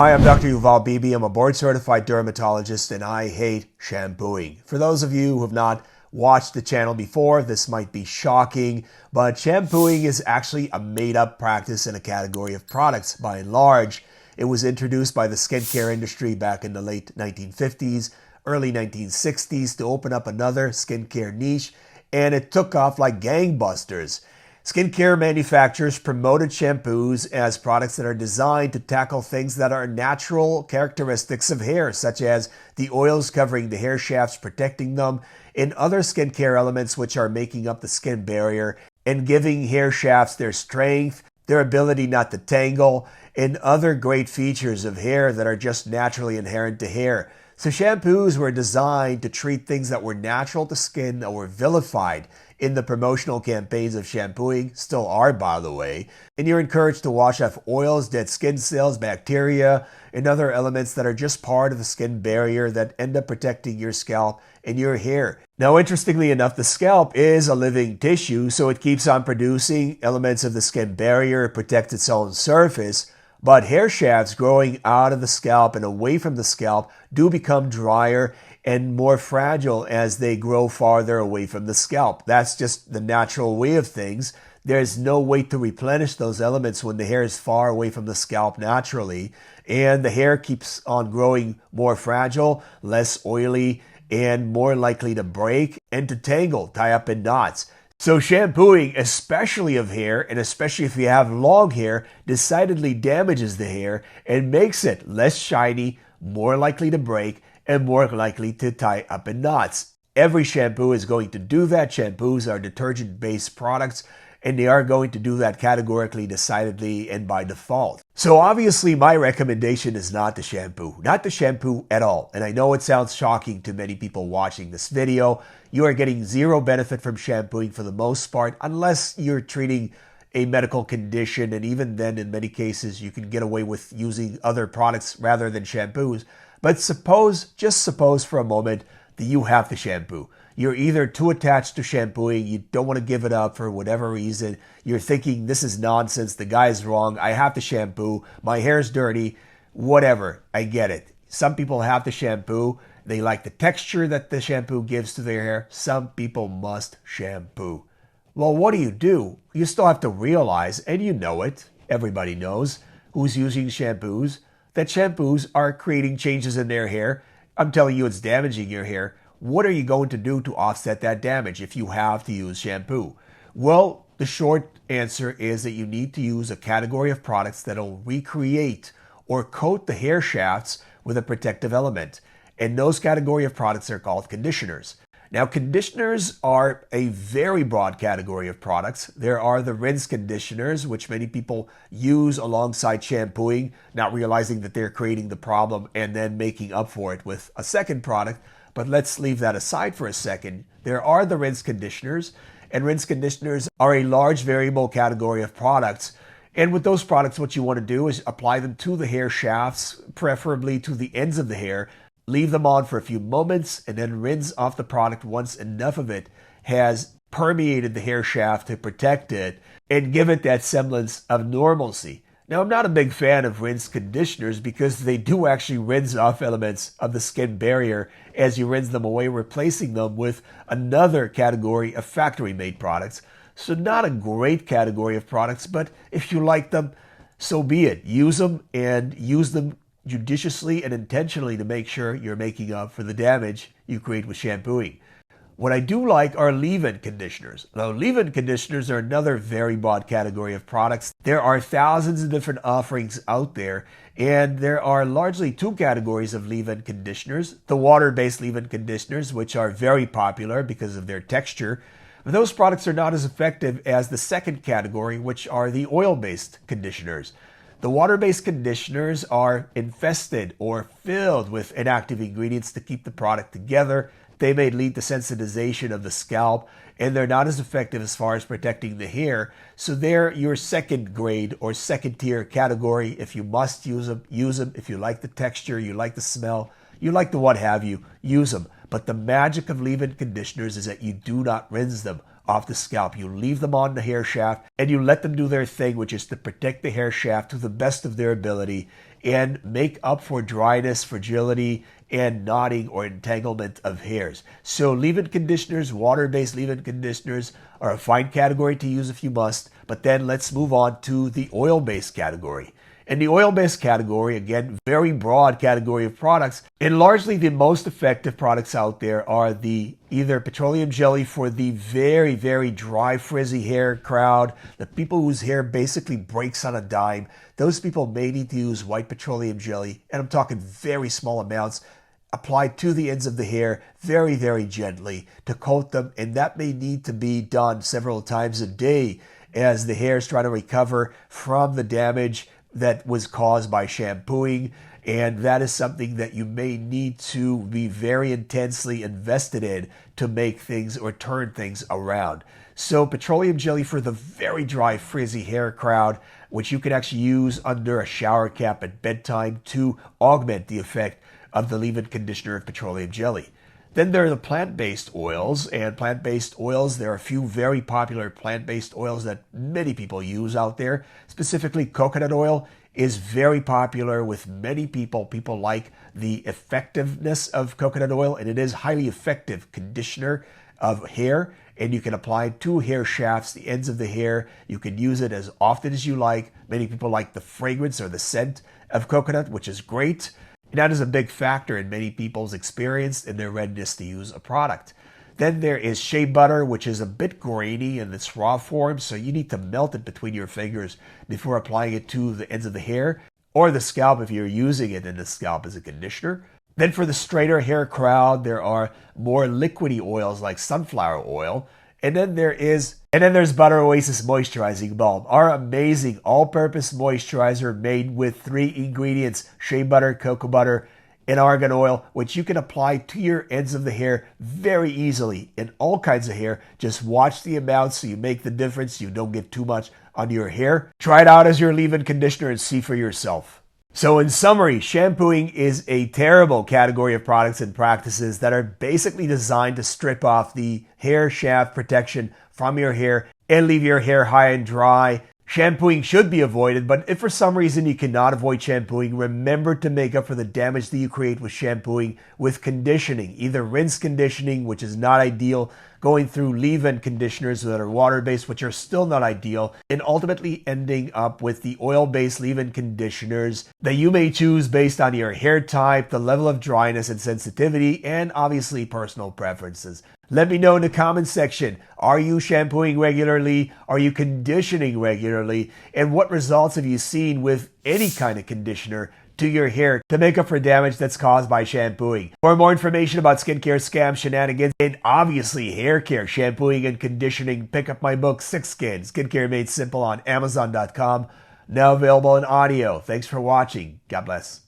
Hi, I'm Dr. Yuval Bibi. I'm a board-certified dermatologist, and I hate shampooing. For those of you who have not watched the channel before, this might be shocking, but shampooing is actually a made-up practice in a category of products. By and large, it was introduced by the skincare industry back in the late 1950s, early 1960s to open up another skincare niche, and it took off like gangbusters. Skincare manufacturers promoted shampoos as products that are designed to tackle things that are natural characteristics of hair, such as the oils covering the hair shafts, protecting them, and other skincare elements which are making up the skin barrier and giving hair shafts their strength, their ability not to tangle, and other great features of hair that are just naturally inherent to hair. So shampoos were designed to treat things that were natural to skin or were vilified in the promotional campaigns of shampooing, still are by the way, and you're encouraged to wash off oils, dead skin cells, bacteria, and other elements that are just part of the skin barrier that end up protecting your scalp and your hair. Now, interestingly enough, the scalp is a living tissue, so it keeps on producing elements of the skin barrier, it protects its own surface, but hair shafts growing out of the scalp and away from the scalp do become drier and more fragile as they grow farther away from the scalp. That's just the natural way of things. There's no way to replenish those elements when the hair is far away from the scalp naturally, and the hair keeps on growing more fragile, less oily, and more likely to break and to tangle, tie up in knots. So shampooing, especially of hair, and especially if you have long hair, decidedly damages the hair and makes it less shiny, more likely to break, and more likely to tie up in knots. Every shampoo is going to do that. Shampoos are detergent-based products, and they are going to do that categorically, decidedly, and by default. So obviously my recommendation is not to shampoo at all. And I know it sounds shocking to many people watching this video. You are getting zero benefit from shampooing for the most part, unless you're treating a medical condition, and even then in many cases you can get away with using other products rather than shampoos. But just suppose for a moment that you have to shampoo. You're either too attached to shampooing, you don't want to give it up for whatever reason, you're thinking this is nonsense, the guy's wrong, I have to shampoo, my hair's dirty, whatever, I get it. Some people have to shampoo, they like the texture that the shampoo gives to their hair, some people must shampoo. Well, what do? You still have to realize, and you know it, everybody knows who's using shampoos, that shampoos are creating changes in their hair. I'm telling you it's damaging your hair. What are you going to do to offset that damage if you have to use shampoo? Well, the short answer is that you need to use a category of products that will recreate or coat the hair shafts with a protective element. And those category of products are called conditioners. Now, conditioners are a very broad category of products. There are the rinse conditioners, which many people use alongside shampooing, not realizing that they're creating the problem and then making up for it with a second product. But let's leave that aside for a second. There are the rinse conditioners, and rinse conditioners are a large variable category of products. And with those products, what you want to do is apply them to the hair shafts, preferably to the ends of the hair. Leave them on for a few moments and then rinse off the product once enough of it has permeated the hair shaft to protect it and give it that semblance of normalcy. Now, I'm not a big fan of rinse conditioners because they do actually rinse off elements of the skin barrier as you rinse them away, replacing them with another category of factory-made products. So not a great category of products, but if you like them, so be it. Use them and use them judiciously and intentionally to make sure you're making up for the damage you create with shampooing. What I do like are leave-in conditioners. Now, leave-in conditioners are another very broad category of products. There are thousands of different offerings out there, and there are largely two categories of leave-in conditioners. The water-based leave-in conditioners, which are very popular because of their texture, but those products are not as effective as the second category, which are the oil-based conditioners. The water-based conditioners are infested or filled with inactive ingredients to keep the product together. They may lead to sensitization of the scalp, and they're not as effective as far as protecting the hair. So they're your second grade or second tier category. If you must use them, use them. If you like the texture, you like the smell, you like the what have you, use them. But the magic of leave-in conditioners is that you do not rinse them off the scalp. You leave them on the hair shaft and you let them do their thing, which is to protect the hair shaft to the best of their ability and make up for dryness, fragility, and knotting or entanglement of hairs. So leave-in conditioners, water-based leave-in conditioners are a fine category to use if you must, but then let's move on to the oil-based category. In the oil-based category, again, very broad category of products, and largely the most effective products out there are the either petroleum jelly for the very, very dry, frizzy hair crowd, the people whose hair basically breaks on a dime. Those people may need to use white petroleum jelly, and I'm talking very small amounts, applied to the ends of the hair very, very gently to coat them, and that may need to be done several times a day as the hair is trying to recover from the damage that was caused by shampooing, and that is something that you may need to be very intensely invested in to make things or turn things around. So petroleum jelly for the very dry, frizzy hair crowd, which you can actually use under a shower cap at bedtime to augment the effect of the leave-in conditioner of petroleum jelly. Then there are the plant-based oils, and plant-based oils, there are a few very popular plant-based oils that many people use out there. Specifically, coconut oil is very popular with many people. People like the effectiveness of coconut oil, and it is highly effective conditioner of hair, and you can apply it to hair shafts, the ends of the hair. You can use it as often as you like. Many people like the fragrance or the scent of coconut, which is great. And that is a big factor in many people's experience and their readiness to use a product. Then there is shea butter, which is a bit grainy in its raw form, so you need to melt it between your fingers before applying it to the ends of the hair or the scalp if you're using it in the scalp as a conditioner. Then for the straighter hair crowd, there are more liquidy oils like sunflower oil. And then there's Butter Oasis Moisturizing Balm, our amazing all-purpose moisturizer made with 3 ingredients: shea butter, cocoa butter, and argan oil, which you can apply to your ends of the hair very easily in all kinds of hair. Just watch the amount so you make the difference. You don't get too much on your hair. Try it out as your leave-in conditioner and see for yourself. So in summary, shampooing is a terrible category of products and practices that are basically designed to strip off the hair shaft protection from your hair and leave your hair high and dry. Shampooing should be avoided, but if for some reason you cannot avoid shampooing, remember to make up for the damage that you create with shampooing with conditioning. Either rinse conditioning, which is not ideal, going through leave-in conditioners that are water-based, which are still not ideal, and ultimately ending up with the oil-based leave-in conditioners that you may choose based on your hair type, the level of dryness and sensitivity, and obviously personal preferences. Let me know in the comments section, are you shampooing regularly? Are you conditioning regularly? And what results have you seen with any kind of conditioner to your hair to make up for damage that's caused by shampooing? For more information about skincare scams, shenanigans, and obviously hair care, shampooing, and conditioning, pick up my book, 6 Skin, Skincare Made Simple on Amazon.com. Now available in audio. Thanks for watching. God bless.